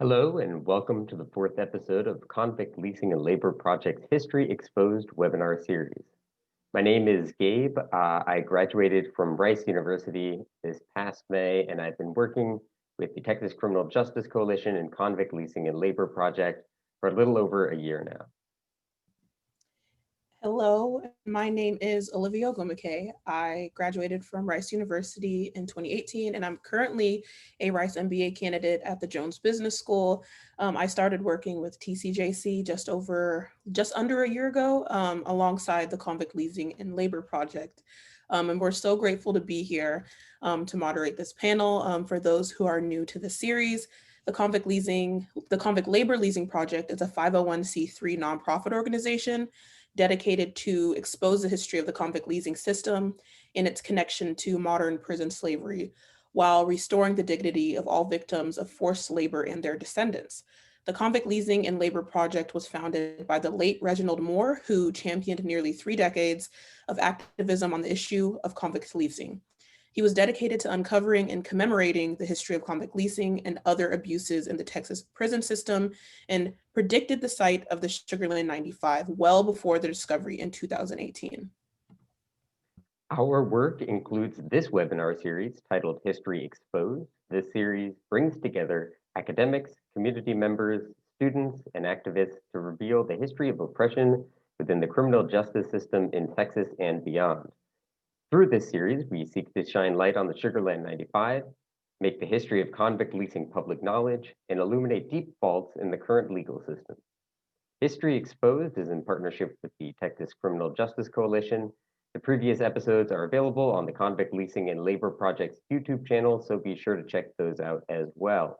Hello and welcome to the fourth episode of Convict Leasing and Labor Project's History Exposed webinar series. My name is Gabe. I graduated from Rice University this past May, and I've been working with the Texas Criminal Justice Coalition and Convict Leasing and Labor Project for a little over a year now. Hello, my name is Olivia. I graduated from Rice University in 2018, and I'm currently a Rice MBA candidate at the Jones Business School. I started working with TCJC just under a year ago, alongside the Convict Leasing and Labor Project. And we're so grateful to be here to moderate this panel. For those who are new to the series, the Convict Labor Leasing Project is a 501c3 nonprofit organization dedicated to expose the history of the convict leasing system and its connection to modern prison slavery, while restoring the dignity of all victims of forced labor and their descendants. The Convict Leasing and Labor Project was founded by the late Reginald Moore, who championed nearly 3 decades of activism on the issue of convict leasing. He was dedicated to uncovering and commemorating the history of convict leasing and other abuses in the Texas prison system, and predicted the site of the Sugar Land 95 well before the discovery in 2018. Our work includes this webinar series titled History Exposed. This series brings together academics, community members, students, and activists to reveal the history of oppression within the criminal justice system in Texas and beyond. Through this series, we seek to shine light on the Sugar Land 95, make the history of convict leasing public knowledge, and illuminate deep faults in the current legal system. History Exposed is in partnership with the Texas Criminal Justice Coalition. The previous episodes are available on the Convict Leasing and Labor Project's YouTube channel, so be sure to check those out as well.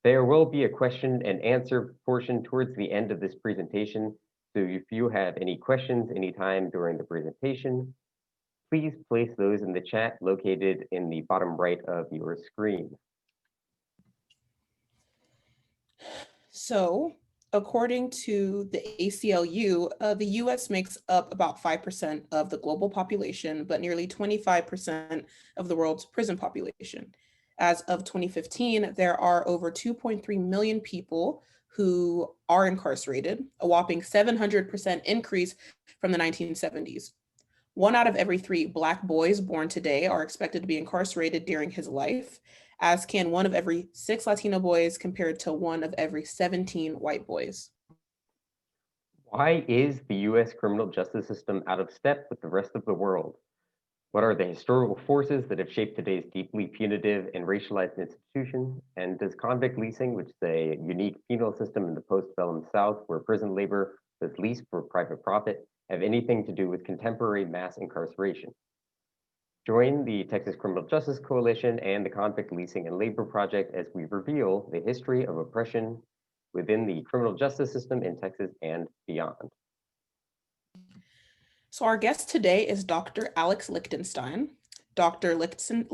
There will be a question and answer portion towards the end of this presentation, so if you have any questions anytime during the presentation, please place those in the chat located in the bottom right of your screen. So, according to the ACLU, the US makes up about 5% of the global population, but nearly 25% of the world's prison population. As of 2015, there are over 2.3 million people who are incarcerated, a whopping 700% increase from the 1970s. 1 out of every 3 Black boys born today are expected to be incarcerated during his life, as can 1 of every 6 Latino boys compared to 1 of every 17 white boys. Why is the US criminal justice system out of step with the rest of the world? What are the historical forces that have shaped today's deeply punitive and racialized institution? And does convict leasing, which is a unique penal system in the postbellum South where prison labor was leased for private profit, have anything to do with contemporary mass incarceration? Join the Texas Criminal Justice Coalition and the Convict Leasing and Labor Project as we reveal the history of oppression within the criminal justice system in Texas and beyond. So our guest today is Dr. Alex Liechtenstein. Dr. Liechtenstein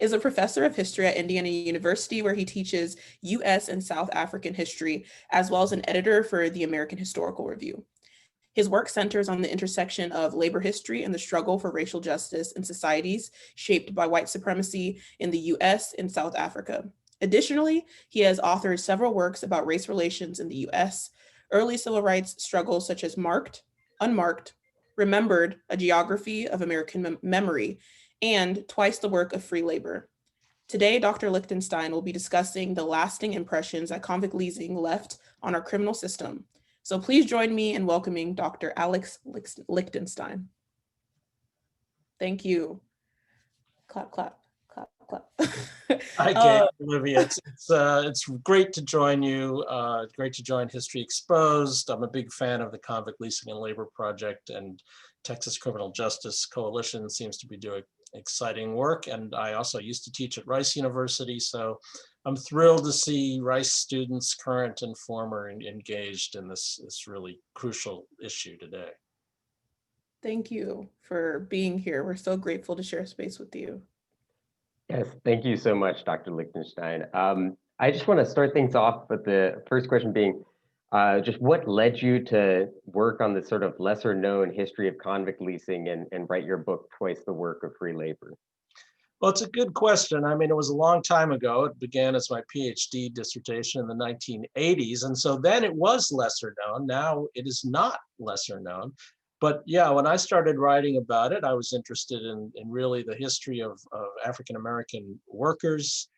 is a professor of history at Indiana University, where he teaches US and South African history, as well as an editor for the American Historical Review. His work centers on the intersection of labor history and the struggle for racial justice in societies shaped by white supremacy in the US and South Africa. Additionally, he has authored several works about race relations in the US, early civil rights struggles such as Marked, Unmarked, Remembered, A Geography of American Memory, and Twice the Work of Free Labor. Today, Dr. Liechtenstein will be discussing the lasting impressions that convict leasing left on our criminal system. So please join me in welcoming Dr. Alex Liechtenstein. Thank you. Clap, clap, clap, clap. Hi, Gabe, Olivia. It's great to join you. Great to join History Exposed. I'm a big fan of the Convict Leasing and Labor Project, and Texas Criminal Justice Coalition seems to be doing exciting work. And I also used to teach at Rice University, so I'm thrilled to see Rice students, current and former, engaged in this really crucial issue today. Thank you for being here. We're so grateful to share space with you. Yes, thank you so much, Dr. Liechtenstein. I just want to start things off with the first question being, just what led you to work on this sort of lesser known history of convict leasing and write your book, Twice the Work of Free Labor? Well, it's a good question. I mean, it was a long time ago. It began as my PhD dissertation in the 1980s. And so then it was lesser known. Now it is not lesser known. But yeah, when I started writing about it, I was interested in really the history of African American workers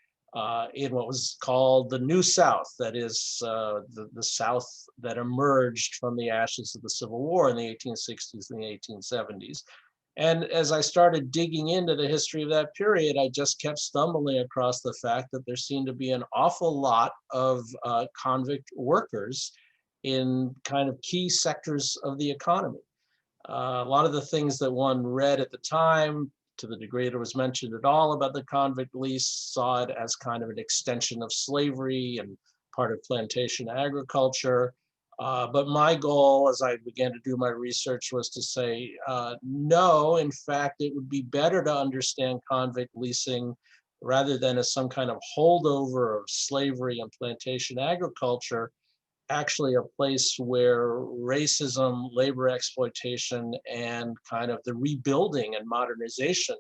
in what was called the New South. That is the South that emerged from the ashes of the Civil War in the 1860s and the 1870s. And as I started digging into the history of that period, I just kept stumbling across the fact that there seemed to be an awful lot of convict workers in kind of key sectors of the economy. A lot of the things that one read at the time, to the degree it was mentioned at all about the convict lease, saw it as kind of an extension of slavery and part of plantation agriculture. But my goal as I began to do my research was to say, no, in fact, it would be better to understand convict leasing rather than as some kind of holdover of slavery and plantation agriculture, actually a place where racism, labor exploitation, and kind of the rebuilding and modernization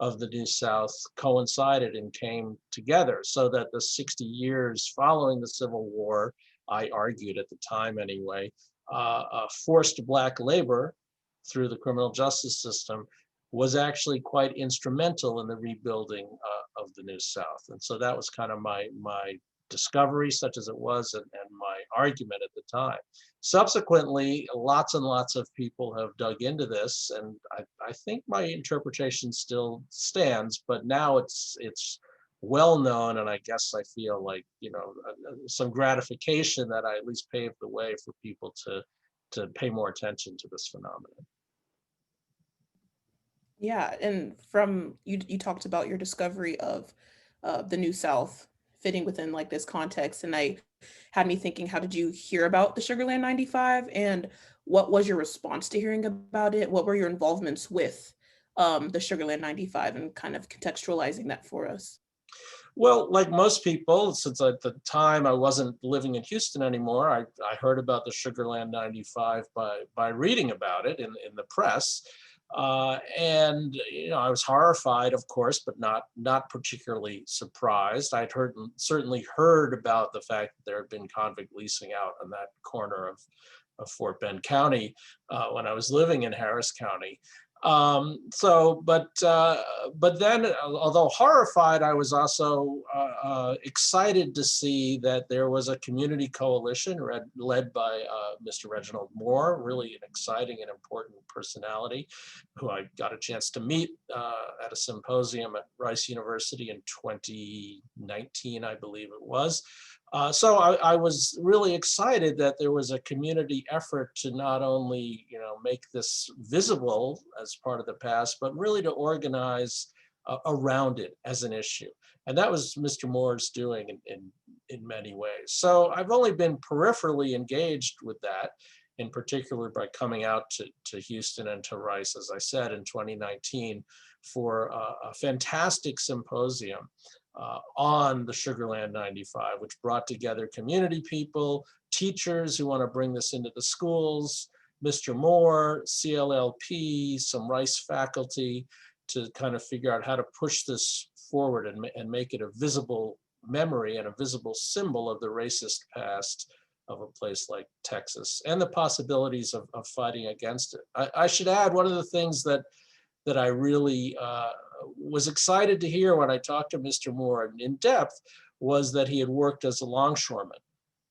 of the New South coincided and came together, so that the 60 years following the Civil War, I argued at the time anyway, forced Black labor through the criminal justice system was actually quite instrumental in the rebuilding of the New South. And so that was kind of my discovery, such as it was, and my argument at the time. Subsequently, lots and lots of people have dug into this, and I think my interpretation still stands, but now it's well known, and I guess I feel like, some gratification that I at least paved the way for people to pay more attention to this phenomenon. Yeah, and from you talked about your discovery of the New South fitting within like this context, and I had me thinking, how did you hear about the Sugarland 95, and what was your response to hearing about it? What were your involvements with the Sugarland 95, and kind of contextualizing that for us? Well, like most people, since at the time I wasn't living in Houston anymore, I heard about the Sugarland 95 by reading about it in the press. And I was horrified, of course, but not particularly surprised. I'd certainly heard about the fact that there had been convict leasing out in that corner of Fort Bend County when I was living in Harris County. But then, although horrified, I was also excited to see that there was a community coalition led by Mr. Reginald Moore, really an exciting and important personality who I got a chance to meet at a symposium at Rice University in 2019, I believe it was. So I was really excited that there was a community effort to not only, make this visible as part of the past, but really to organize around it as an issue. And that was Mr. Moore's doing in many ways. So I've only been peripherally engaged with that, in particular by coming out to Houston and to Rice, as I said, in 2019 for a fantastic symposium on the Sugarland 95, which brought together community people, teachers who want to bring this into the schools, Mr. Moore, CLLP, some Rice faculty, to kind of figure out how to push this forward and make it a visible memory and a visible symbol of the racist past of a place like Texas and the possibilities of fighting against it. I should add, one of the things that I really was excited to hear when I talked to Mr. Moore in depth was that he had worked as a longshoreman.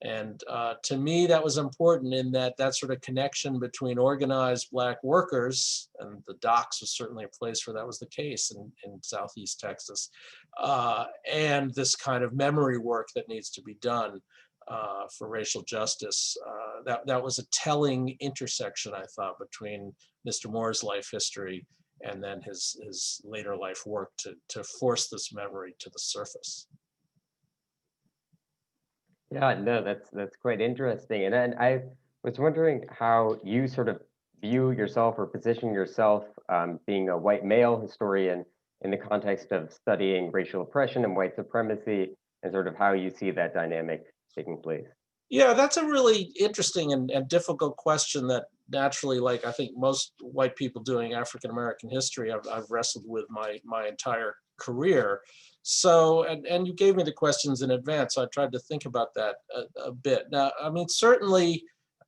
And to me, that was important in that sort of connection between organized Black workers, and the docks was certainly a place where that was the case in Southeast Texas, and this kind of memory work that needs to be done for racial justice. That was a telling intersection, I thought, between Mr. Moore's life history and then his later life work to force this memory to the surface. Yeah, no, that's quite interesting. And then I was wondering how you sort of view yourself or position yourself, being a white male historian in the context of studying racial oppression and white supremacy, and sort of how you see that dynamic taking place. Yeah, that's a really interesting and difficult question naturally, like I think most white people doing African American history, I've wrestled with my entire career. So, and you gave me the questions in advance, so I tried to think about that a bit. Now, I mean, certainly,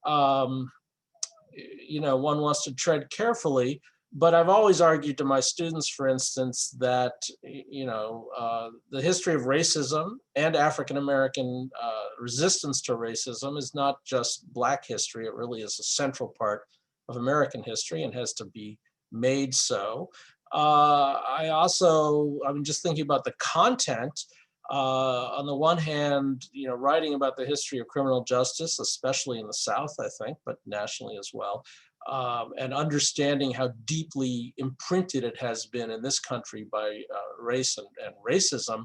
you know, one wants to tread carefully, but I've always argued to my students, for instance, that, you know, the history of racism and African-American resistance to racism is not just Black history. It really is a central part of American history and has to be made so. I'm just thinking about the content. On the one hand, you know, writing about the history of criminal justice, especially in the South, I think, but nationally as well, and understanding how deeply imprinted it has been in this country by race and racism.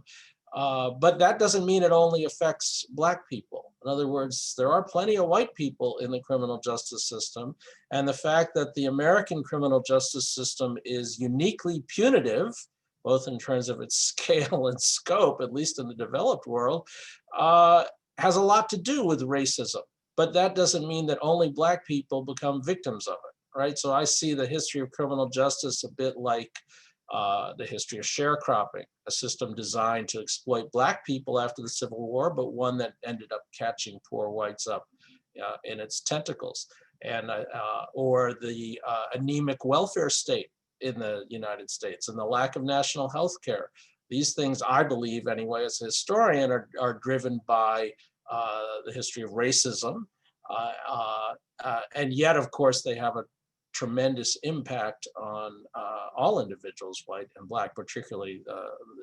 But that doesn't mean it only affects Black people. In other words, there are plenty of white people in the criminal justice system. And the fact that the American criminal justice system is uniquely punitive, both in terms of its scale and scope, at least in the developed world, has a lot to do with racism. But that doesn't mean that only Black people become victims of it, right? So I see the history of criminal justice a bit like the history of sharecropping, a system designed to exploit Black people after the Civil War, but one that ended up catching poor whites up in its tentacles. And or the anemic welfare state in the United States and the lack of national health care. These things, I believe anyway, as a historian, are driven by the history of racism. And yet, of course, they have a tremendous impact on all individuals, white and Black, particularly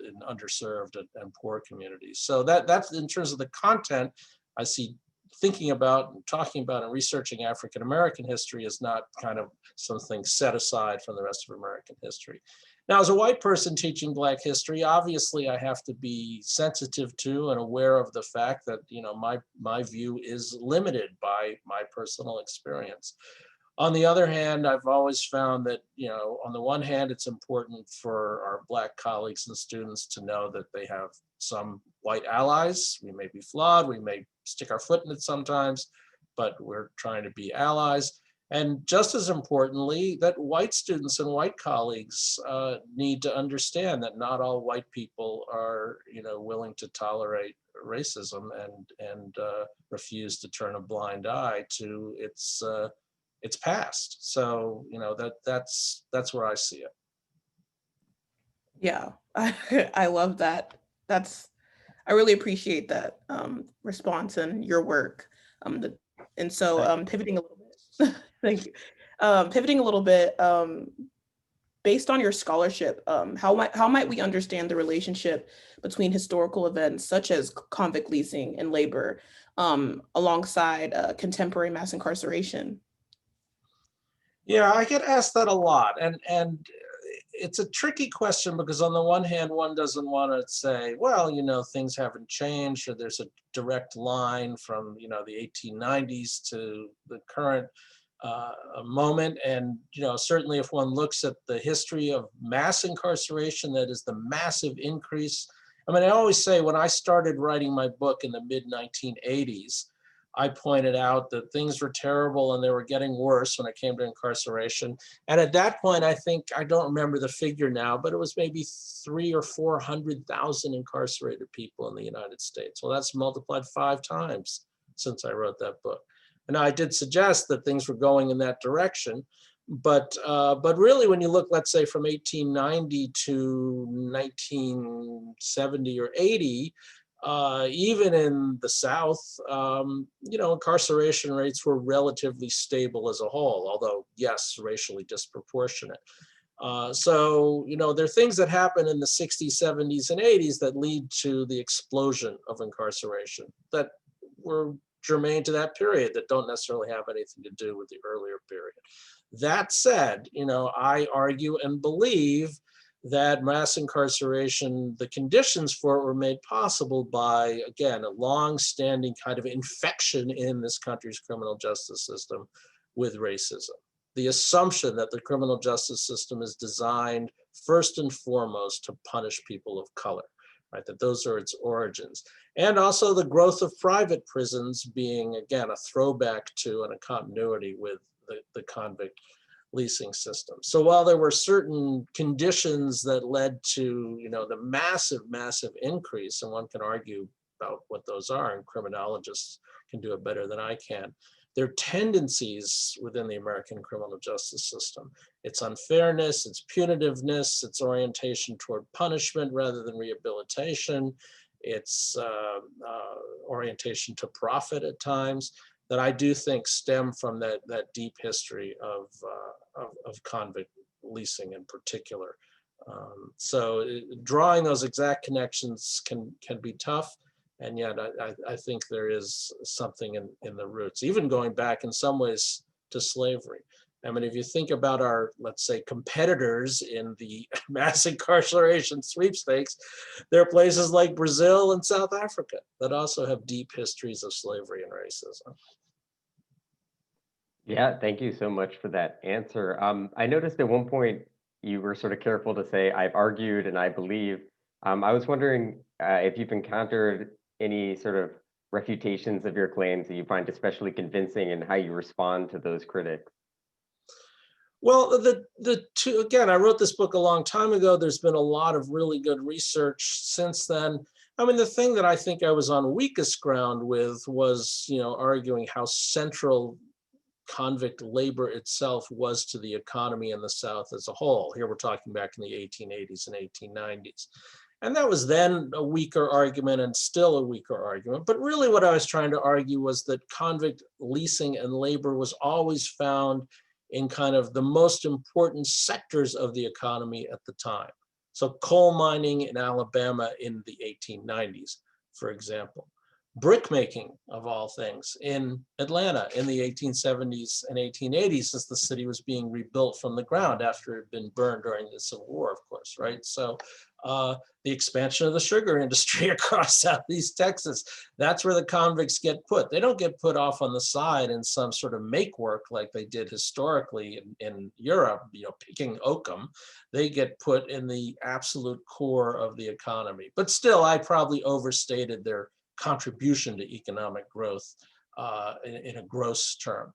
in underserved and poor communities. So that's in terms of the content. I see thinking about and talking about and researching African American history is not kind of something set aside from the rest of American history. Now, as a white person teaching Black history, obviously I have to be sensitive to and aware of the fact that, you know, my view is limited by my personal experience. On the other hand, I've always found that, you know, on the one hand, it's important for our Black colleagues and students to know that they have some white allies. We may be flawed, we may stick our foot in it sometimes, but we're trying to be allies. And just as importantly, that white students and white colleagues need to understand that not all white people are, you know, willing to tolerate racism and refuse to turn a blind eye to its past. So, you know, that's where I see it. Yeah, I love that. I really appreciate that response and your work. And so pivoting a little bit, thank you. Pivoting a little bit, based on your scholarship, how might we understand the relationship between historical events such as convict leasing and labor alongside contemporary mass incarceration? Yeah, I get asked that a lot, and it's a tricky question because on the one hand, one doesn't want to say, well, you know, things haven't changed, or there's a direct line from, you know, the 1890s to the current moment. And, you know, certainly if one looks at the history of mass incarceration, that is the massive increase. I mean, I always say when I started writing my book in the mid 1980s, I pointed out that things were terrible and they were getting worse when it came to incarceration. And at that point, I think, I don't remember the figure now, but it was maybe 300,000 or 400,000 incarcerated people in the United States. Well, that's multiplied 5 times since I wrote that book. And I did suggest that things were going in that direction. But really, when you look, let's say, from 1890 to 1970 or 80, even in the South, you know, incarceration rates were relatively stable as a whole, although, yes, racially disproportionate. So, you know, there are things that happen in the 60s, 70s, and 80s that lead to the explosion of incarceration that were germane to that period that don't necessarily have anything to do with the earlier period. That said, you know, I argue and believe that mass incarceration, the conditions for it were made possible by, again, a long-standing kind of infection in this country's criminal justice system with racism. The assumption that the criminal justice system is designed first and foremost to punish people of color, right? That those are its origins. And also the growth of private prisons being, again, a throwback to and a continuity with the convict leasing system. So while there were certain conditions that led to, the massive increase, and one can argue about what those are, and criminologists can do it better than I can, there are tendencies within the American criminal justice system. It's unfairness, it's punitiveness, it's orientation toward punishment rather than rehabilitation, it's orientation to profit at times, that I do think stem from that deep history of convict leasing in particular. So drawing those exact connections can be tough, and yet I think there is something in the roots, even going back in some ways to slavery. I mean, if you think about our, let's say, competitors in the mass incarceration sweepstakes, there are places like Brazil and South Africa that also have deep histories of slavery and racism. Yeah, thank you so much for that answer. I noticed at one point you were sort of careful to say, I've argued and I believe. I was wondering if you've encountered any sort of refutations of your claims that you find especially convincing and how you respond to those critics. Well, the two, again, I wrote this book a long time ago. There's been a lot of really good research since then. I mean, the thing that I think I was on weakest ground with was, arguing how central convict labor itself was to the economy in the South as a whole. Here we're talking back in the 1880s and 1890s. And that was then a weaker argument and still a weaker argument. But really what I was trying to argue was that convict leasing and labor was always found in kind of the most important sectors of the economy at the time. So coal mining in Alabama in the 1890s, for example. Brickmaking, of all things, in Atlanta in the 1870s and 1880s, as the city was being rebuilt from the ground after it had been burned during the Civil War, of course, right? So the expansion of the sugar industry across Southeast Texas, that's where the convicts get put. They don't get put off on the side in some sort of make work like they did historically in Europe, picking oakum. They get put in the absolute core of the economy. But still, I probably overstated their contribution to economic growth in a gross term.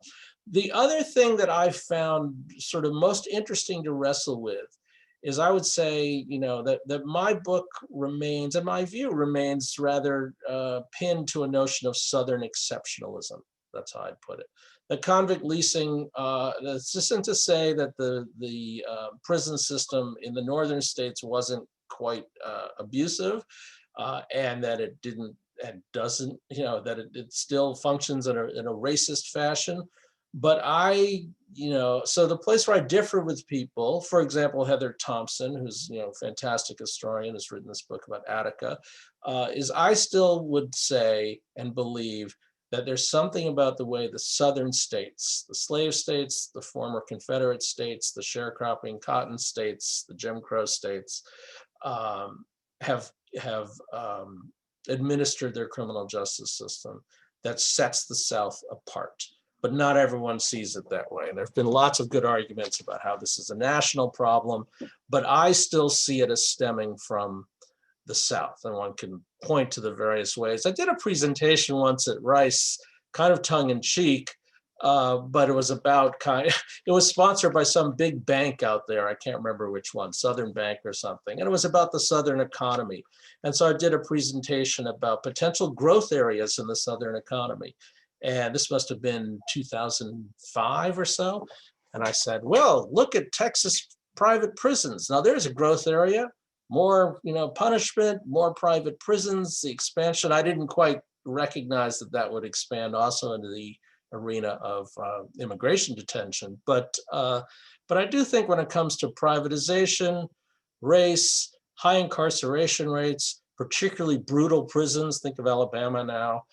The other thing that I found sort of most interesting to wrestle with is, I would say, that my book remains, and my view remains, rather pinned to a notion of Southern exceptionalism. That's how I'd put it. The convict leasing, this isn't to say that the prison system in the northern states wasn't quite abusive, and that it didn't and doesn't, that it still functions in a racist fashion. But so the place where I differ with people, for example, Heather Thompson, who's, a fantastic historian, has written this book about Attica, is I still would say and believe that there's something about the way the southern states, the slave states, the former Confederate states, the sharecropping cotton states, the Jim Crow states, have administered their criminal justice system that sets the South apart. But not everyone sees it that way. And there have been lots of good arguments about how this is a national problem, but I still see it as stemming from the South, and one can point to the various ways. I did a presentation once at Rice, kind of tongue in cheek, but it was about it was sponsored by some big bank out there. I can't remember which one, Southern Bank or something. And it was about the Southern economy. And so I did a presentation about potential growth areas in the Southern economy. And this must have been 2005 or so. And I said, well, look at Texas private prisons. Now there's a growth area, more, punishment, more private prisons, the expansion. I didn't quite recognize that would expand also into the arena of immigration detention. But I do think when it comes to privatization, race, high incarceration rates, particularly brutal prisons, think of Alabama now,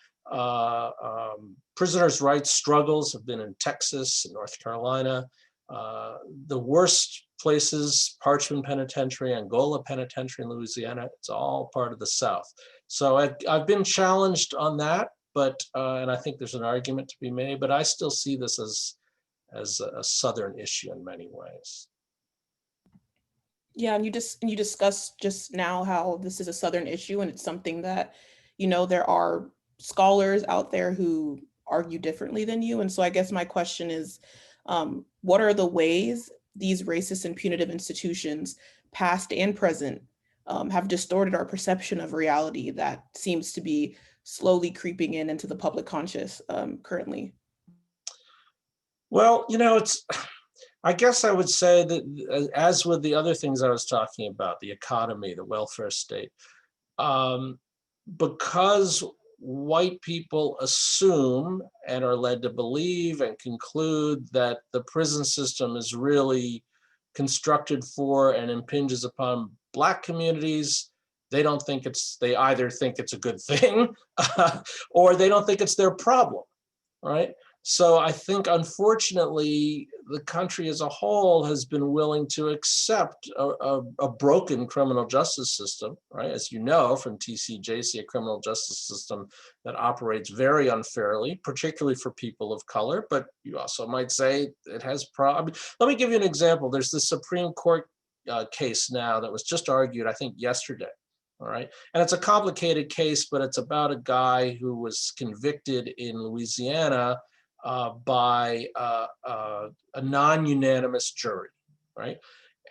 prisoners' rights struggles have been in Texas and North Carolina. The worst places, Parchman Penitentiary, Angola Penitentiary in Louisiana, it's all part of the South. So I've been challenged on that, but and I think there's an argument to be made, but I still see this as a Southern issue in many ways. Yeah, and you discussed just now how this is a Southern issue, and it's something that, there are scholars out there who argue differently than you. And so I guess my question is, What are the ways these racist and punitive institutions, past and present, have distorted our perception of reality that seems to be slowly creeping into the public conscious currently? Well, I guess I would say that as with the other things I was talking about, the economy, the welfare state, um, because white people assume and are led to believe and conclude that the prison system is really constructed for and impinges upon Black communities, they either think it's a good thing or they don't think it's their problem, right? So I think, unfortunately, the country as a whole has been willing to accept a broken criminal justice system, right? As you know from TCJC, a criminal justice system that operates very unfairly, particularly for people of color. But you also might say it has problems. Let me give you an example. There's this Supreme Court case now that was just argued, I think, yesterday. All right. And it's a complicated case, but it's about a guy who was convicted in Louisiana by a non-unanimous jury, right?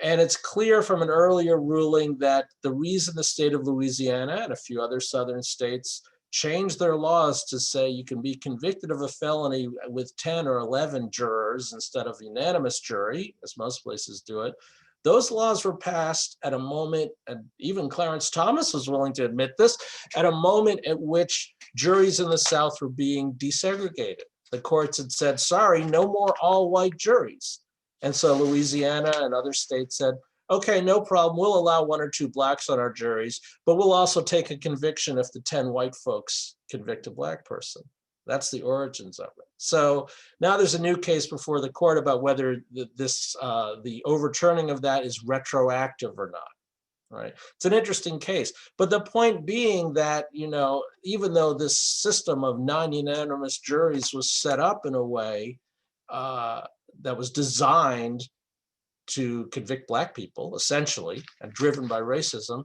And it's clear from an earlier ruling that the reason the state of Louisiana and a few other southern states changed their laws to say you can be convicted of a felony with 10 or 11 jurors instead of unanimous jury, as most places do it, those laws were passed at a moment, and even Clarence Thomas was willing to admit this, at a moment at which juries in the South were being desegregated. The courts had said, sorry, no more all-white juries. And so Louisiana and other states said, okay, no problem, we'll allow 1 or 2 Blacks on our juries, but we'll also take a conviction if the 10 white folks convict a Black person. That's the origins of it. So now there's a new case before the court about whether the overturning of that is retroactive or not. Right. It's an interesting case. But the point being that, even though this system of non-unanimous juries was set up in a way that was designed to convict Black people, essentially, and driven by racism,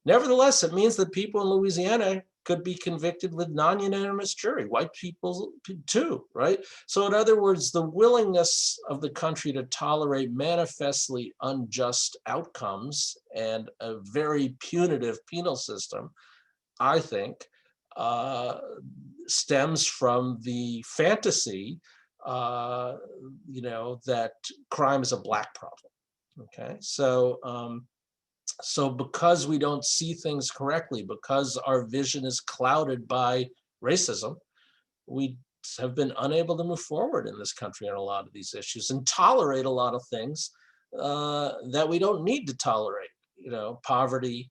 nevertheless, it means that people in Louisiana could be convicted with non-unanimous jury, white people too, right? So in other words, the willingness of the country to tolerate manifestly unjust outcomes and a very punitive penal system, I think, stems from the fantasy, that crime is a Black problem, okay? So because we don't see things correctly, because our vision is clouded by racism, we have been unable to move forward in this country on a lot of these issues and tolerate a lot of things that we don't need to tolerate, poverty,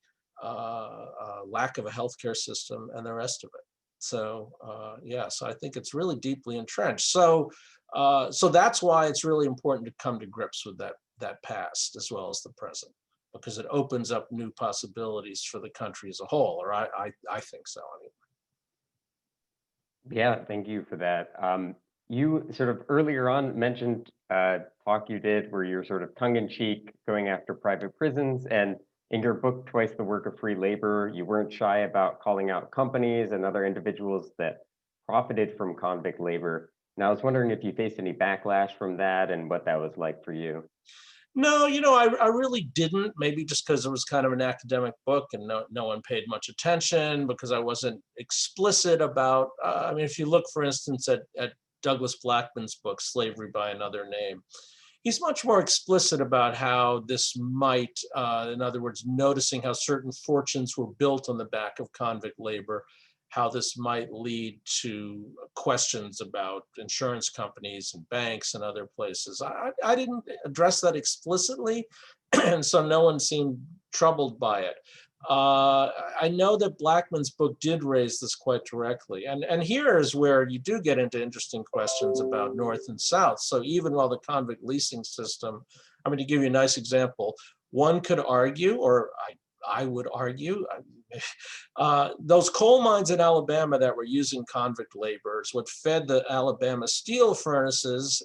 lack of a healthcare system, and the rest of it. So so I think it's really deeply entrenched. So that's why it's really important to come to grips with that past as well as the present, because it opens up new possibilities for the country as a whole, or I think so anyway. Yeah, thank you for that. You sort of earlier on mentioned a talk you did where you're sort of tongue-in-cheek going after private prisons, and in your book, Twice the Work of Free Labor, you weren't shy about calling out companies and other individuals that profited from convict labor. And I was wondering if you faced any backlash from that and what that was like for you. No, I really didn't, maybe just because it was kind of an academic book and no one paid much attention, because I wasn't explicit about, if you look, for instance, at Douglas Blackman's book, Slavery by Another Name, he's much more explicit about how this might, in other words, noticing how certain fortunes were built on the back of convict labor, how this might lead to questions about insurance companies and banks and other places. I didn't address that explicitly, and so no one seemed troubled by it. I know that Blackman's book did raise this quite directly. And here is where you do get into interesting questions about North and South. So even while the convict leasing system, to give you a nice example, one could argue, or I would argue, those coal mines in Alabama that were using convict labor is what fed the Alabama steel furnaces,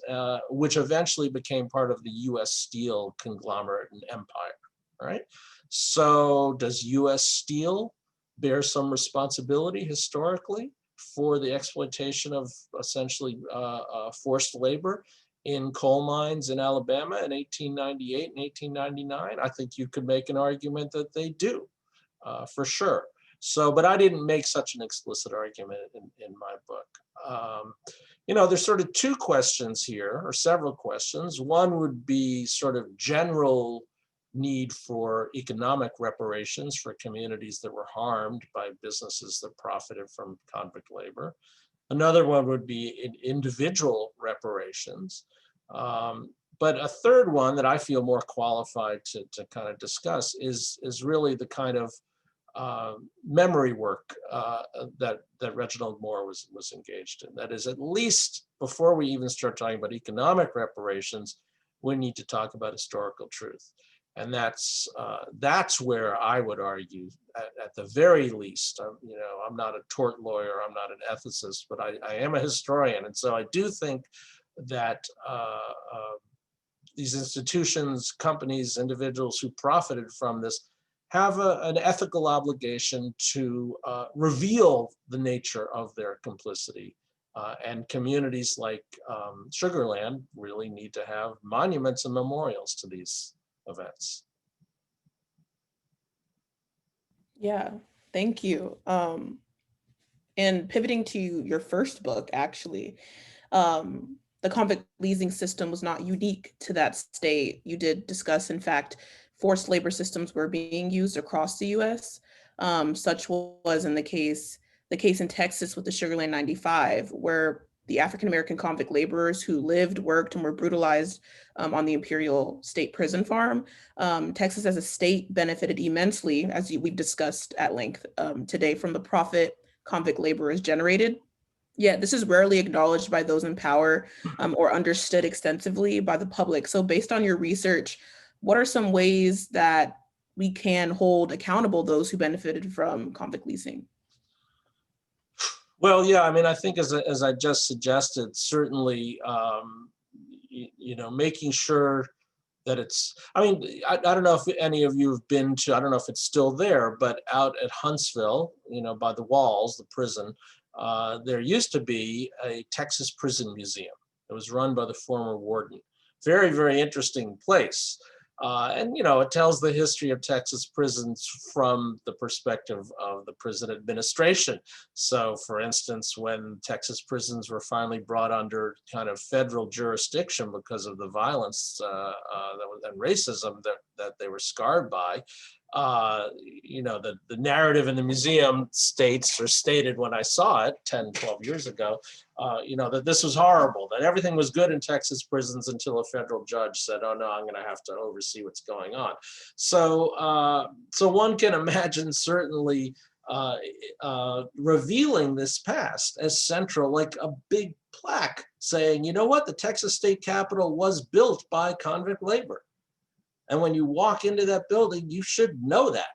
which eventually became part of the U.S. Steel conglomerate and empire, right? So does U.S. Steel bear some responsibility historically for the exploitation of essentially forced labor in coal mines in Alabama in 1898 and 1899, I think you could make an argument that they do, for sure. So, but I didn't make such an explicit argument in my book. You know, there's sort of two questions here, or several questions. One would be sort of general need for economic reparations for communities that were harmed by businesses that profited from convict labor. Another one would be individual reparations. But a third one that I feel more qualified to kind of discuss is really the kind of memory work that Reginald Moore was engaged in. That is, at least before we even start talking about economic reparations, we need to talk about historical truth. And that's where I would argue, at the very least, you know, I'm not a tort lawyer, I'm not an ethicist, but I am a historian. And so I do think that these institutions, companies, individuals who profited from this have an ethical obligation to reveal the nature of their complicity. And communities like Sugar Land really need to have monuments and memorials to these events. Yeah, thank you. And pivoting to your first book, actually, the convict leasing system was not unique to that state. You did discuss, in fact, forced labor systems were being used across the US. Such was in the case in Texas with the Sugarland 95, where the African-American convict laborers who lived, worked, and were brutalized on the Imperial State Prison Farm. Texas as a state benefited immensely, as we've discussed at length today, from the profit convict laborers generated. Yet this is rarely acknowledged by those in power or understood extensively by the public. So based on your research, what are some ways that we can hold accountable those who benefited from convict leasing? Well, yeah, I mean, I think as I just suggested, certainly, you know, making sure that it's, I mean, I don't know if any of you have been to, I don't know if it's still there, but out at Huntsville, you know, by the walls, the prison, there used to be a Texas prison museum. It was run by the former warden. Very, very interesting place. And, you know, it tells the history of Texas prisons from the perspective of the prison administration. So, for instance, when Texas prisons were finally brought under kind of federal jurisdiction because of the violence and racism that they were scarred by, you know, the narrative in the museum states, or stated when I saw it 10, 12 years ago, you know, that this was horrible, that everything was good in Texas prisons until a federal judge said, oh no, I'm going to have to oversee what's going on. So, so one can imagine certainly revealing this past as central, like a big plaque saying, you know what, the Texas State Capitol was built by convict labor. And when you walk into that building, you should know that.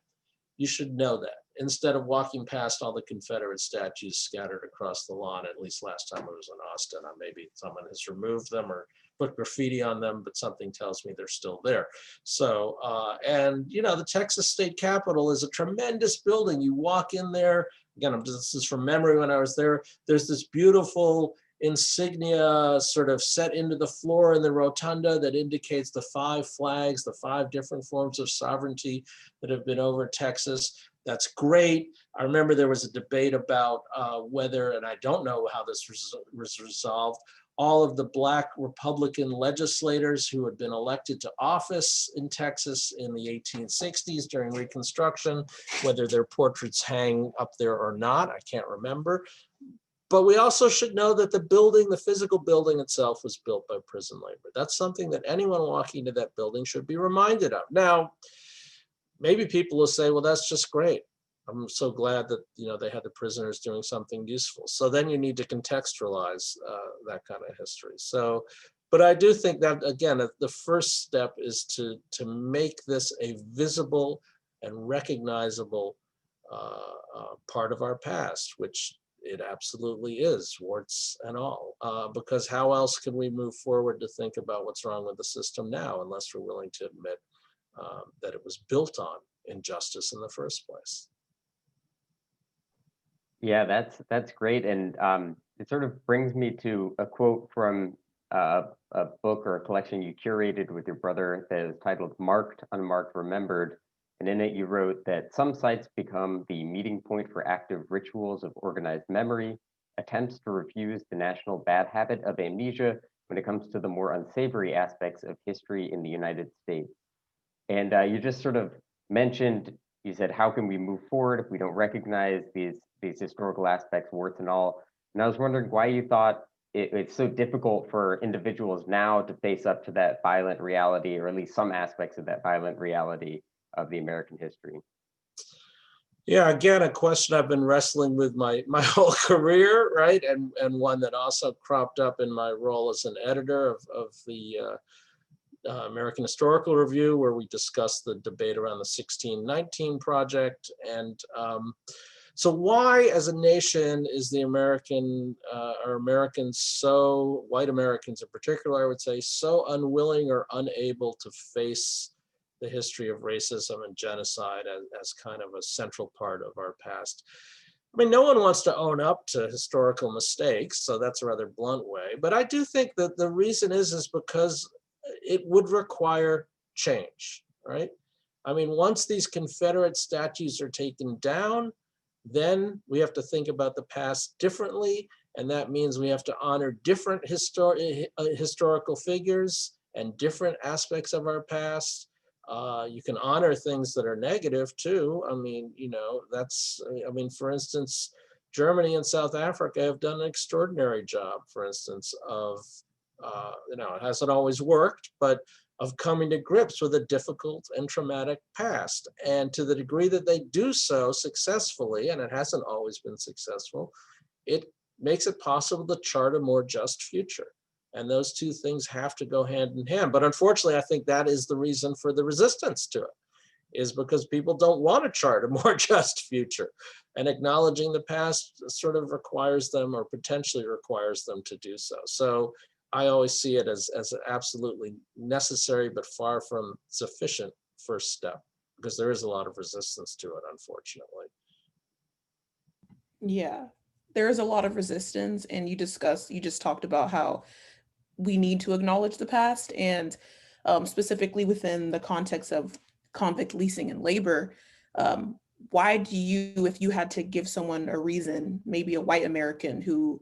You should know that, instead of walking past all the Confederate statues scattered across the lawn. At least last time I was in Austin, maybe someone has removed them or put graffiti on them, but something tells me they're still there. So, and you know, the Texas State Capitol is a tremendous building. You walk in there, again, this is from memory when I was there, there's this beautiful insignia sort of set into the floor in the rotunda that indicates the 5 flags, the 5 different forms of sovereignty that have been over Texas. That's great. I remember there was a debate about whether, and I don't know how this was resolved, all of the Black Republican legislators who had been elected to office in Texas in the 1860s during Reconstruction, whether their portraits hang up there or not, I can't remember. But we also should know that the building, the physical building itself, was built by prison labor. That's something that anyone walking into that building should be reminded of. Now, maybe people will say, well, that's just great. I'm so glad that, you know, they had the prisoners doing something useful. So then you need to contextualize that kind of history. So, but I do think that, again, the first step is to make this a visible and recognizable part of our past, which it absolutely is, warts and all, because how else can we move forward to think about what's wrong with the system now, unless we're willing to admit that it was built on injustice in the first place. Yeah, that's great. And it sort of brings me to a quote from a book or a collection you curated with your brother that is titled Marked, Unmarked, Remembered. And in it, you wrote that some sites become the meeting point for active rituals of organized memory, attempts to refuse the national bad habit of amnesia when it comes to the more unsavory aspects of history in the United States. And you just sort of mentioned, you said, how can we move forward if we don't recognize these historical aspects, warts and all? And I was wondering why you thought it's so difficult for individuals now to face up to that violent reality, or at least some aspects of that violent reality of the American history. Yeah, again, a question I've been wrestling with my whole career, right? And one that also cropped up in my role as an editor of the American Historical Review, where we discussed the debate around the 1619 project. And so why, as a nation, is the are Americans so, white Americans in particular, I would say, so unwilling or unable to face the history of racism and genocide as kind of a central part of our past? I mean, no one wants to own up to historical mistakes, so that's a rather blunt way. But I do think that the reason is because it would require change, right? I mean, once these Confederate statues are taken down, then we have to think about the past differently. And that means we have to honor different historical figures and different aspects of our past. You can honor things that are negative too. I mean, for instance, Germany and South Africa have done an extraordinary job, for instance, of, it hasn't always worked, but of coming to grips with a difficult and traumatic past. And to the degree that they do so successfully, and it hasn't always been successful, it makes it possible to chart a more just future. And those two things have to go hand in hand. But unfortunately, I think that is the reason for the resistance to it, is because people don't want to chart a more just future. And acknowledging the past sort of requires them, or potentially requires them, to do so. So I always see it as an absolutely necessary but far from sufficient first step, because there is a lot of resistance to it, unfortunately. Yeah, there is a lot of resistance, and you just talked about how we need to acknowledge the past, and specifically within the context of convict leasing and labor. Why do you, if you had to give someone a reason, maybe a white American who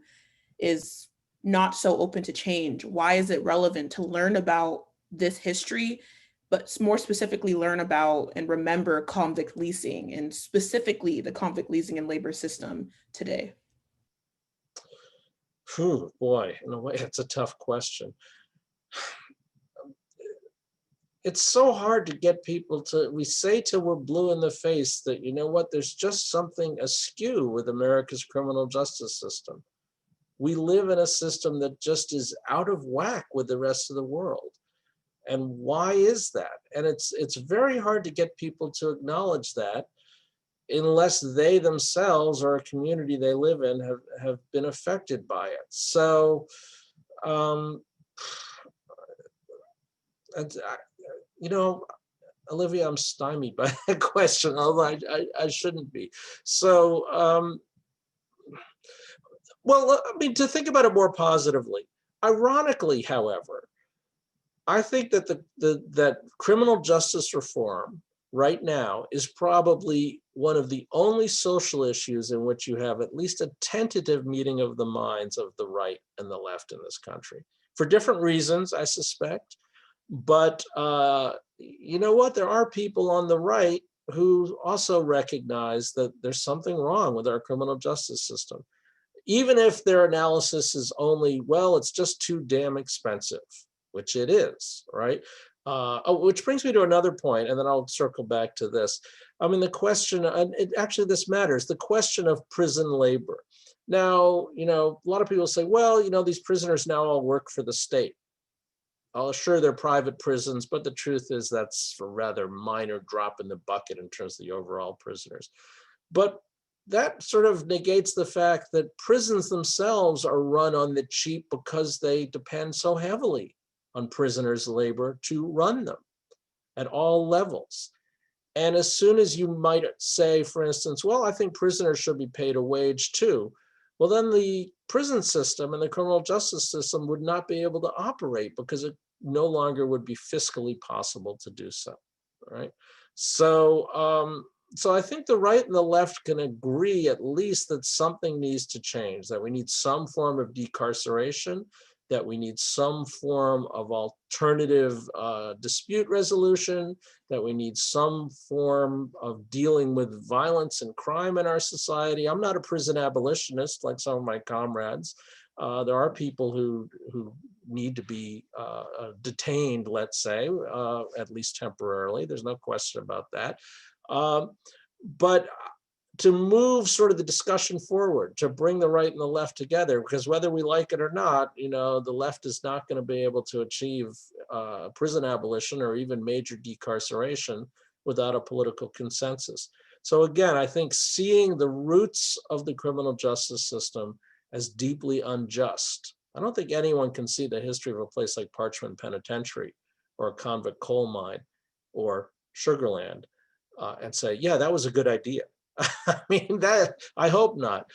is not so open to change, why is it relevant to learn about this history, but more specifically learn about and remember convict leasing, and specifically the convict leasing and labor system today? Whew, boy, in a way, it's a tough question. It's so hard to get people to, we say till we're blue in the face that, you know what, there's just something askew with America's criminal justice system. We live in a system that just is out of whack with the rest of the world. And why is that? And it's very hard to get people to acknowledge that unless they themselves or a community they live in have been affected by it. So, Olivia, I'm stymied by that question, although I shouldn't be. So, well, I mean, to think about it more positively, ironically, however, I think that that criminal justice reform right now is probably one of the only social issues in which you have at least a tentative meeting of the minds of the right and the left in this country, for different reasons, I suspect. But you know what? There are people on the right who also recognize that there's something wrong with our criminal justice system, even if their analysis is only, well, it's just too damn expensive, which it is, right? Which brings me to another point, and then I'll circle back to this. I mean, the question, and actually this matters, the question of prison labor. Now, a lot of people say, well, these prisoners now all work for the state. I'll assure they're private prisons, but the truth is that's a rather minor drop in the bucket in terms of the overall prisoners. But that sort of negates the fact that prisons themselves are run on the cheap because they depend so heavily on prisoners' labor to run them at all levels. And as soon as you might say, for instance, well, I think prisoners should be paid a wage too, well, then the prison system and the criminal justice system would not be able to operate because it no longer would be fiscally possible to do so, right? So I think the right and the left can agree at least that something needs to change, that we need some form of decarceration, that we need some form of alternative dispute resolution, that we need some form of dealing with violence and crime in our society. I'm not a prison abolitionist like some of my comrades. There are people who need to be detained, let's say, at least temporarily. There's no question about that. But to move sort of the discussion forward, to bring the right and the left together, because whether we like it or not, the left is not going to be able to achieve prison abolition or even major decarceration without a political consensus. So again, I think seeing the roots of the criminal justice system as deeply unjust. I don't think anyone can see the history of a place like Parchman Penitentiary or a convict coal mine or Sugarland and say, yeah, that was a good idea. I mean, that I hope not.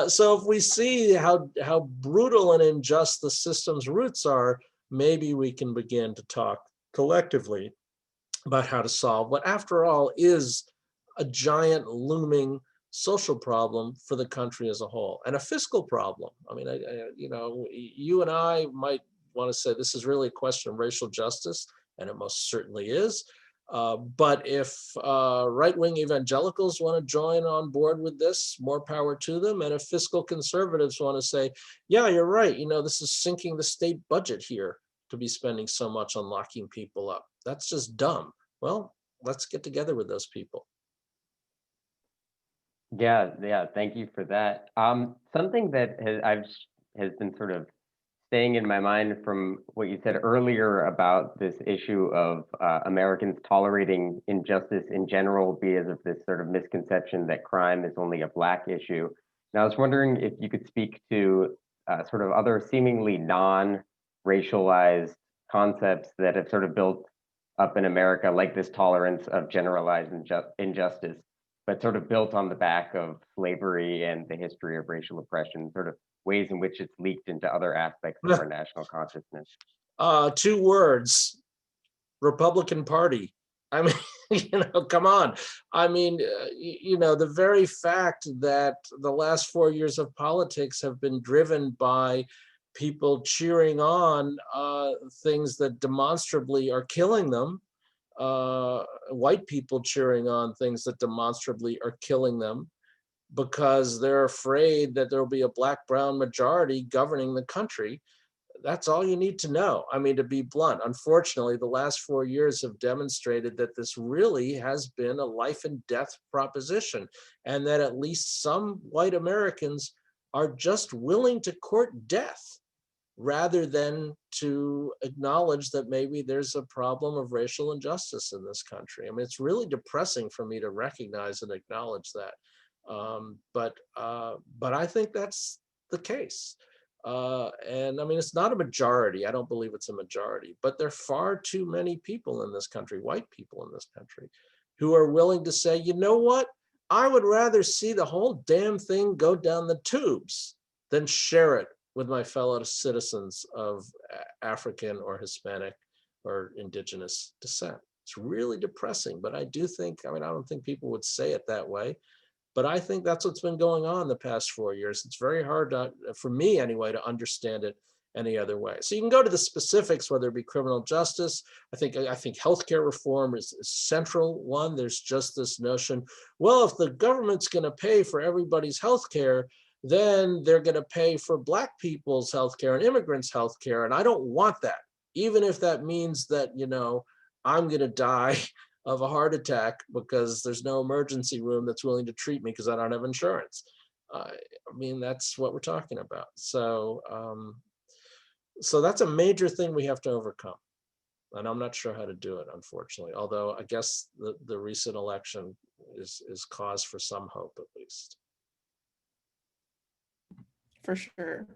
So if we see how brutal and unjust the system's roots are, maybe we can begin to talk collectively about how to solve what, after all, is a giant looming social problem for the country as a whole, and a fiscal problem. I mean, you and I might want to say this is really a question of racial justice, and it most certainly is. But if right-wing evangelicals want to join on board with this, more power to them. And if fiscal conservatives want to say, yeah, you're right, this is sinking the state budget here to be spending so much on locking people up. That's just dumb. Well, let's get together with those people. Yeah, thank you for that. Something that has been sort of staying in my mind from what you said earlier about this issue of Americans tolerating injustice in general because of this sort of misconception that crime is only a Black issue. And I was wondering if you could speak to sort of other seemingly non-racialized concepts that have sort of built up in America, like this tolerance of generalized injustice, but sort of built on the back of slavery and the history of racial oppression, sort of ways in which it's leaked into other aspects of our national consciousness. 2 words, Republican Party. I mean, come on. I mean, the very fact that the last 4 years of politics have been driven by people cheering on things that demonstrably are killing them, white people cheering on things that demonstrably are killing them, because they're afraid that there'll be a Black-brown majority governing the country. That's all you need to know. I mean, to be blunt, unfortunately, the last 4 years have demonstrated that this really has been a life and death proposition, and that at least some white Americans are just willing to court death rather than to acknowledge that maybe there's a problem of racial injustice in this country. I mean, it's really depressing for me to recognize and acknowledge that. But I think that's the case. And I mean, it's not a majority. I don't believe it's a majority, but there are far too many people in this country, white people in this country, who are willing to say, you know what? I would rather see the whole damn thing go down the tubes than share it with my fellow citizens of African or Hispanic or indigenous descent. It's really depressing, but I do think, I mean, I don't think people would say it that way, but I think that's what's been going on the past 4 years. It's very hard to, for me anyway, to understand it any other way. So you can go to the specifics, whether it be criminal justice. I think healthcare reform is a central one. There's just this notion, well, if the government's going to pay for everybody's healthcare, then they're going to pay for Black people's healthcare and immigrants' healthcare. And I don't want that, even if that means that, I'm going to die of a heart attack because there's no emergency room that's willing to treat me because I don't have insurance. I mean, that's what we're talking about. So, so that's a major thing we have to overcome. And I'm not sure how to do it, unfortunately, although I guess the recent election is cause for some hope, at least. For sure.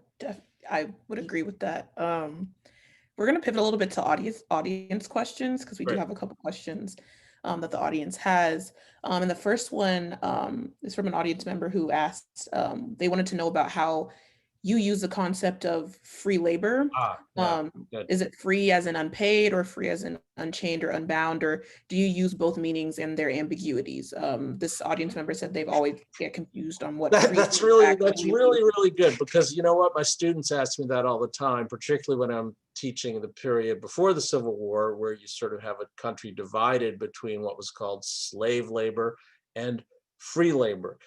I would agree with that. We're going to pivot a little bit to audience questions, because we do have a couple questions that the audience has. And the first one is from an audience member who asked, they wanted to know about how you use the concept of free labor. Yeah, good. Is it free as in unpaid or free as in unchained or unbound, or do you use both meanings and their ambiguities? This audience member said they've always get confused on what free That's really actually means. really good, because you know what, my students ask me that all the time, particularly when I'm teaching the period before the Civil War, where you sort of have a country divided between what was called slave labor and free labor.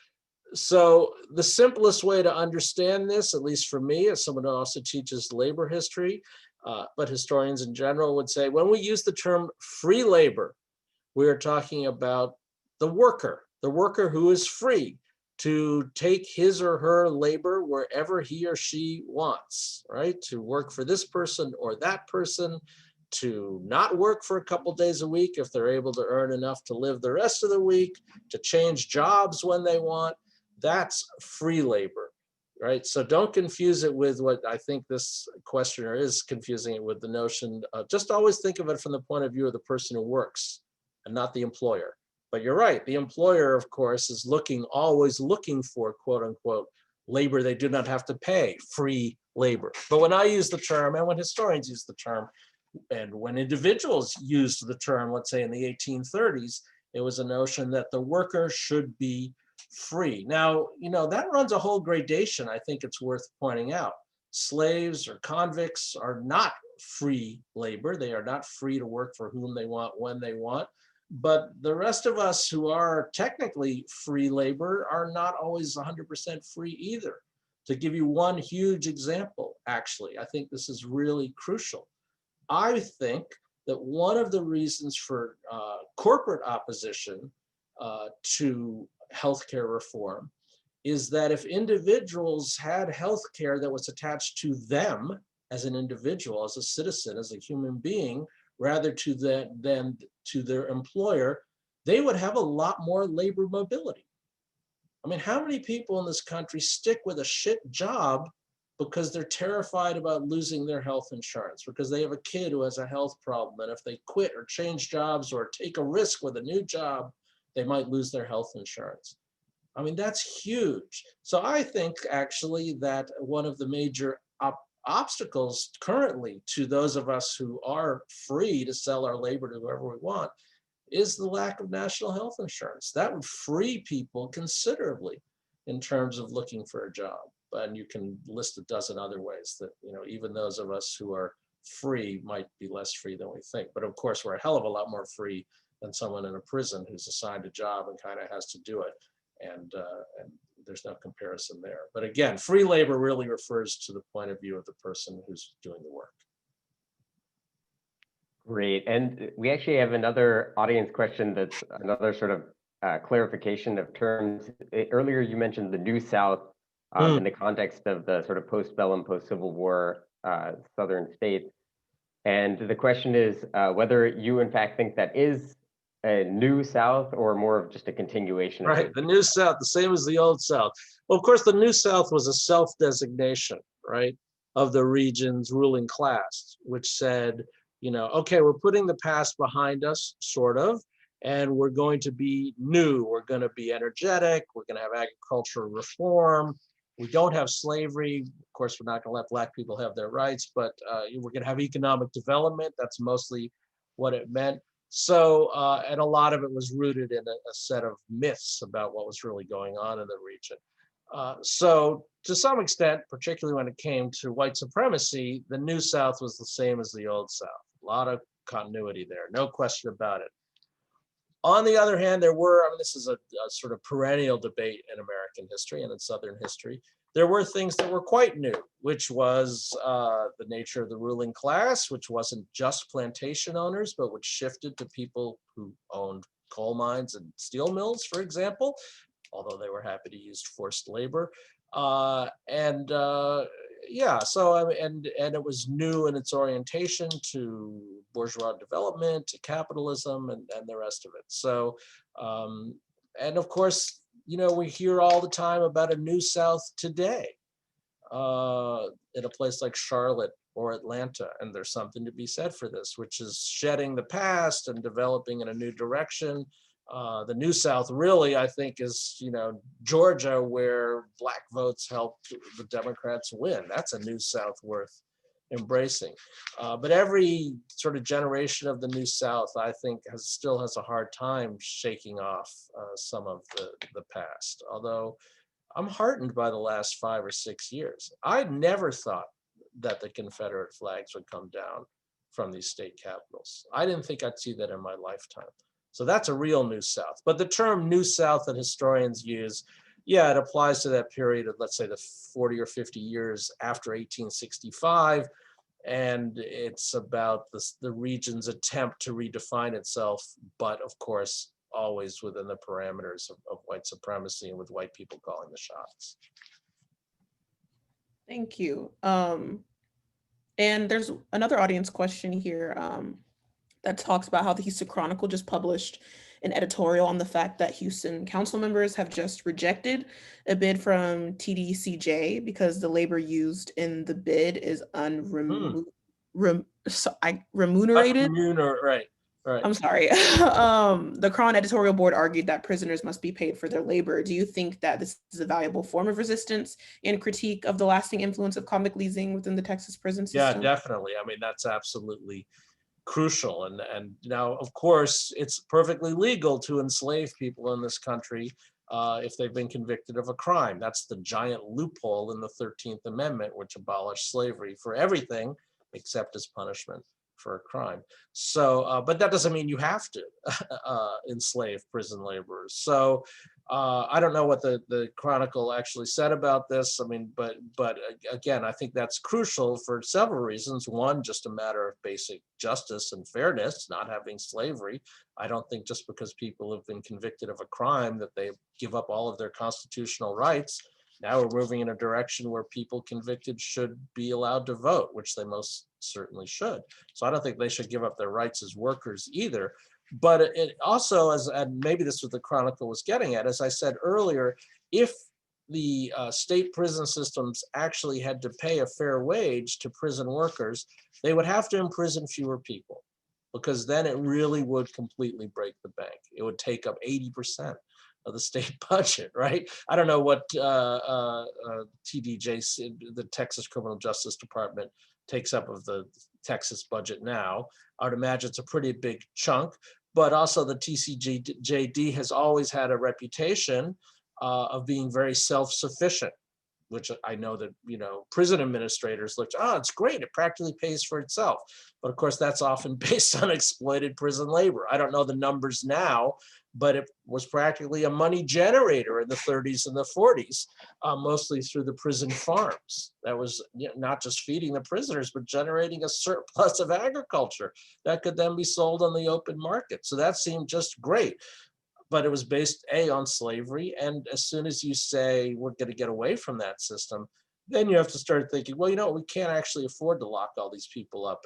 So the simplest way to understand this, at least for me, as someone who also teaches labor history, but historians in general would say, when we use the term free labor, we are talking about the worker who is free to take his or her labor wherever he or she wants, right? To work for this person or that person, to not work for a couple days a week if they're able to earn enough to live the rest of the week, to change jobs when they want. That's free labor, right? So don't confuse it with what I think this questioner is confusing it with, the notion of just always think of it from the point of view of the person who works and not the employer. But you're right, the employer, of course, is always looking for, quote unquote, labor they do not have to pay, free labor. But when I use the term, and when historians use the term, and when individuals used the term, let's say in the 1830s, it was a notion that the worker should be free. Now, that runs a whole gradation. I think it's worth pointing out. Slaves or convicts are not free labor. They are not free to work for whom they want, when they want. But the rest of us who are technically free labor are not always 100% free either. To give you one huge example, actually, I think this is really crucial. I think that one of the reasons for corporate opposition to healthcare reform is that if individuals had healthcare that was attached to them as an individual, as a citizen, as a human being, rather than to their employer, they would have a lot more labor mobility. I mean, how many people in this country stick with a shit job because they're terrified about losing their health insurance, because they have a kid who has a health problem, and if they quit or change jobs or take a risk with a new job, they might lose their health insurance? I mean, that's huge. So I think actually that one of the major obstacles currently to those of us who are free to sell our labor to whoever we want is the lack of national health insurance. That would free people considerably in terms of looking for a job. And you can list a dozen other ways that, even those of us who are free might be less free than we think. But of course, we're a hell of a lot more free than someone in a prison who's assigned a job and kind of has to do it. And there's no comparison there. But again, free labor really refers to the point of view of the person who's doing the work. Great. And we actually have another audience question that's another sort of clarification of terms. Earlier, you mentioned the New South in the context of the sort of postbellum, post-Civil War Southern states. And the question is whether you, in fact, think that is a New South or more of just a continuation of Right, the New South, the same as the Old South. Well, of course, the New South was a self-designation, right, of the region's ruling class, which said, okay, we're putting the past behind us, sort of, and we're going to be new. We're going to be energetic. We're going to have agricultural reform. We don't have slavery. Of course, we're not going to let Black people have their rights, but we're going to have economic development. That's mostly what it meant. So, and a lot of it was rooted in a set of myths about what was really going on in the region. So to some extent, particularly when it came to white supremacy, the New South was the same as the Old South. A lot of continuity there, no question about it. On the other hand, there were, this is a sort of perennial debate in American history and in Southern history, there were things that were quite new, which was the nature of the ruling class, which wasn't just plantation owners, but which shifted to people who owned coal mines and steel mills, for example, although they were happy to use forced labor. Yeah, so and it was new in its orientation to bourgeois development, to capitalism, and the rest of it. So, and of course, we hear all the time about a New South today in a place like Charlotte or Atlanta, and there's something to be said for this, which is shedding the past and developing in a new direction, The New South really, I think, is, you know, Georgia, where black votes helped the Democrats win. That's a New South worth embracing. But every sort of generation of the New South, I think, still has a hard time shaking off some of the past. Although I'm heartened by the last 5 or 6 years. I never thought that the Confederate flags would come down from these state capitals. I didn't think I'd see that in my lifetime. So that's a real New South. But the term New South that historians use, yeah, it applies to that period of, let's say, the 40 or 50 years after 1865. And it's about the region's attempt to redefine itself, but of course, always within the parameters of white supremacy and with white people calling the shots. Thank you. And there's another audience question here that talks about how the Houston Chronicle just published an editorial on the fact that Houston council members have just rejected a bid from TDCJ because the labor used in the bid is remunerated. Right, right. I'm sorry. The Cron editorial board argued that prisoners must be paid for their labor. Do you think that this is a valuable form of resistance and critique of the lasting influence of convict leasing within the Texas prison system? Yeah, definitely. I mean, that's absolutely crucial. And now, of course, it's perfectly legal to enslave people in this country if they've been convicted of a crime. That's the giant loophole in the 13th Amendment, which abolished slavery for everything except as punishment for a crime. So, but that doesn't mean you have to enslave prison laborers. So I don't know what the Chronicle actually said about this. I mean, but again, I think that's crucial for several reasons. One, just a matter of basic justice and fairness, not having slavery. I don't think just because people have been convicted of a crime that they give up all of their constitutional rights. Now we're moving in a direction where people convicted should be allowed to vote, which they most certainly should. So I don't think they should give up their rights as workers either. But it also, and maybe this is what the Chronicle was getting at, as I said earlier, if the state prison systems actually had to pay a fair wage to prison workers, they would have to imprison fewer people, because then it really would completely break the bank. It would take up 80% of the state budget, right? I don't know what TDJC, the Texas Criminal Justice Department, takes up of the Texas budget now. I would imagine it's a pretty big chunk, but also the TCJD has always had a reputation of being very self-sufficient, which I know that, you know, prison administrators look, oh, it's great, it practically pays for itself. But of course, that's often based on exploited prison labor. I don't know the numbers now, but it was practically a money generator in the 30s and the 40s, mostly through the prison farms. That was, you know, not just feeding the prisoners, but generating a surplus of agriculture that could then be sold on the open market. So that seemed just great. But it was based, A, on slavery. And as soon as you say we're going to get away from that system, then you have to start thinking, well, you know, we can't actually afford to lock all these people up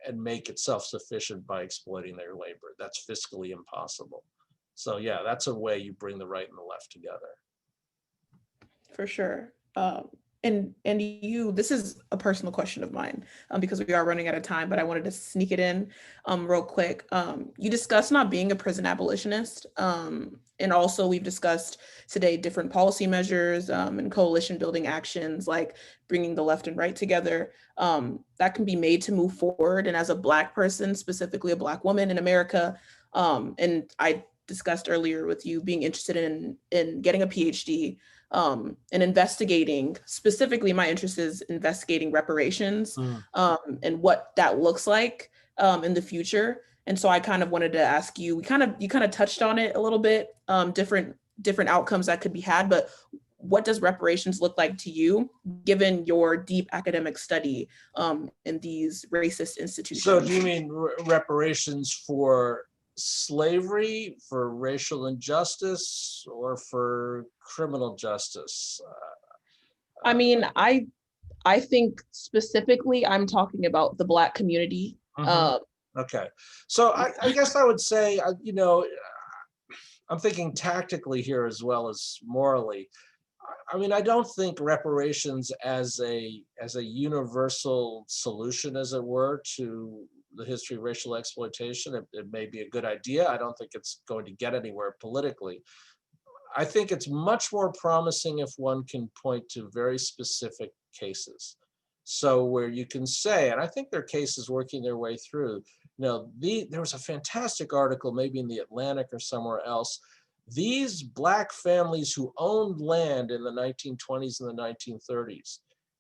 and make it self-sufficient by exploiting their labor. That's fiscally impossible. So yeah, that's a way you bring the right and the left together. For sure. And you, this is a personal question of mine because we are running out of time, but I wanted to sneak it in real quick. You discussed not being a prison abolitionist. And also we've discussed today different policy measures and coalition building actions like bringing the left and right together that can be made to move forward. And as a Black person, specifically a Black woman in America, and I discussed earlier with you being interested in getting a PhD and investigating, specifically my interest is investigating reparations and what that looks like in the future. And so I kind of wanted to ask you, you kind of touched on it a little bit, different outcomes that could be had, but what does reparations look like to you, given your deep academic study in these racist institutions? So do you mean reparations for slavery, for racial injustice, or for criminal justice? I mean, I think specifically I'm talking about the Black community. Okay, so I guess I would say, you know, I'm thinking tactically here as well as morally. I mean, I don't think reparations as a universal solution, as it were, to the history of racial exploitation. It may be a good idea. I don't think it's going to get anywhere politically. I think it's much more promising if one can point to very specific cases. So where you can say, and I think there are cases working their way through, there was a fantastic article, maybe in the Atlantic or somewhere else. These Black families who owned land in the 1920s and the 1930s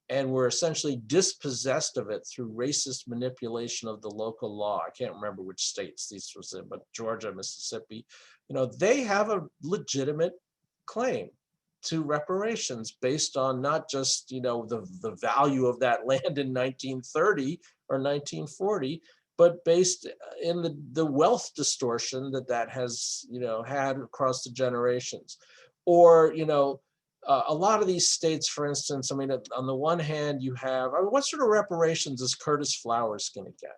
and were essentially dispossessed of it through racist manipulation of the local law. I can't remember which states these was in, but Georgia, Mississippi, they have a legitimate claim to reparations based on not just, the value of that land in 1930 or 1940, but based in the wealth distortion that has, had across the generations. Or, a lot of these states, for instance, I mean, on the one hand, you have, what sort of reparations is Curtis Flowers going to get?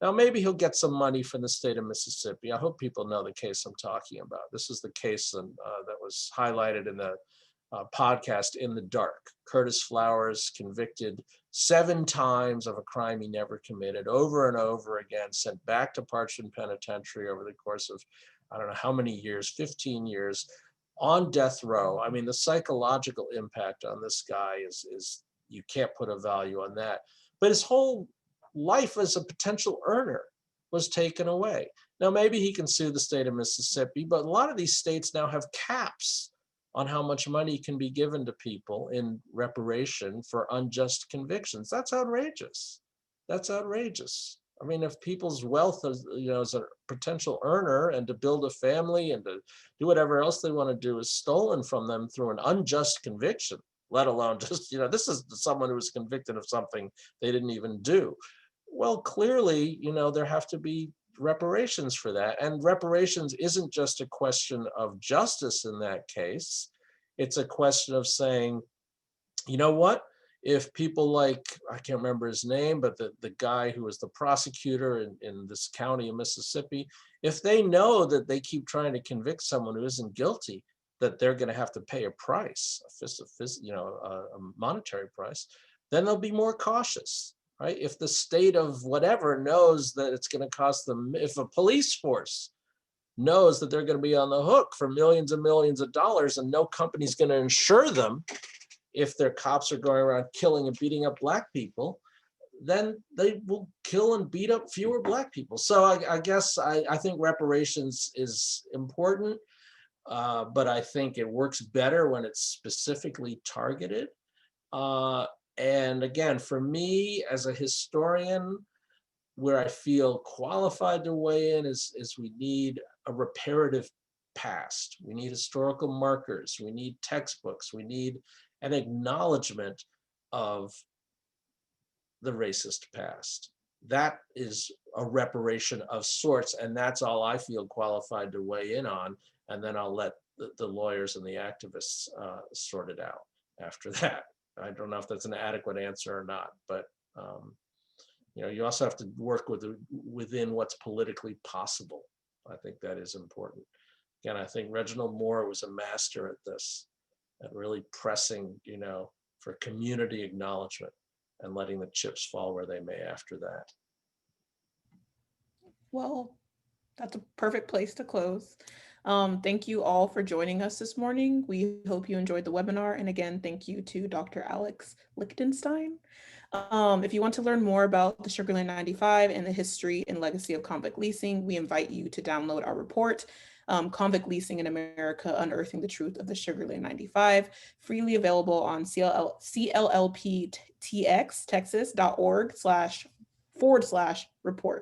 Now, maybe he'll get some money from the state of Mississippi. I hope people know the case I'm talking about. This is the case that was highlighted in the podcast In the Dark. Curtis Flowers convicted 7 times of a crime he never committed, over and over again, sent back to Parchman Penitentiary over the course of, I don't know how many years, 15 years, on death row. I mean, the psychological impact on this guy is you can't put a value on that. But his whole life as a potential earner was taken away. Now, maybe he can sue the state of Mississippi, but a lot of these states now have caps on how much money can be given to people in reparation for unjust convictions. That's outrageous. That's outrageous. I mean, if people's wealth is, as a potential earner and to build a family and to do whatever else they want to do is stolen from them through an unjust conviction, let alone just, this is someone who was convicted of something they didn't even do. Well, clearly, there have to be reparations for that. And reparations isn't just a question of justice in that case. It's a question of saying, you know what? If people like, I can't remember his name, but the guy who was the prosecutor in this county of Mississippi, if they know that they keep trying to convict someone who isn't guilty, that they're going to have to pay a price, a monetary price, then they'll be more cautious. Right? If the state of whatever knows that it's going to cost them, if a police force knows that they're going to be on the hook for millions and millions of dollars and no company's going to insure them if their cops are going around killing and beating up Black people, then they will kill and beat up fewer Black people. So I guess I think reparations is important, but I think it works better when it's specifically targeted. And again, for me as a historian, where I feel qualified to weigh in is we need a reparative past. We need historical markers. We need textbooks. We need an acknowledgement of the racist past. That is a reparation of sorts, and that's all I feel qualified to weigh in on. And then I'll let the lawyers and the activists sort it out after that. I don't know if that's an adequate answer or not, but you also have to work within what's politically possible. I think that is important. Again, I think Reginald Moore was a master at this, at really pressing, for community acknowledgement and letting the chips fall where they may after that. Well, that's a perfect place to close. Thank you all for joining us this morning. We hope you enjoyed the webinar. And again, thank you to Dr. Alex Liechtenstein. If you want to learn more about the Sugar Land 95 and the history and legacy of convict leasing, we invite you to download our report, Convict Leasing in America, Unearthing the Truth of the Sugar Land 95, freely available on CLLPTX.org//report.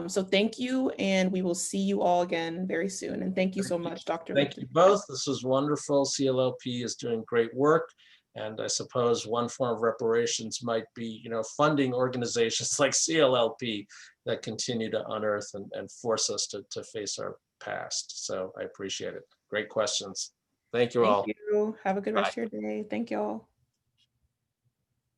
So thank you, and we will see you all again very soon. And thank you so much, Dr. Thank you both. This was wonderful. CLLP is doing great work. And I suppose one form of reparations might be, funding organizations like CLLP that continue to unearth and force us to face our past. So I appreciate it. Great questions. Thank you all. Thank you. Have a good rest Bye. of your day. Thank you all.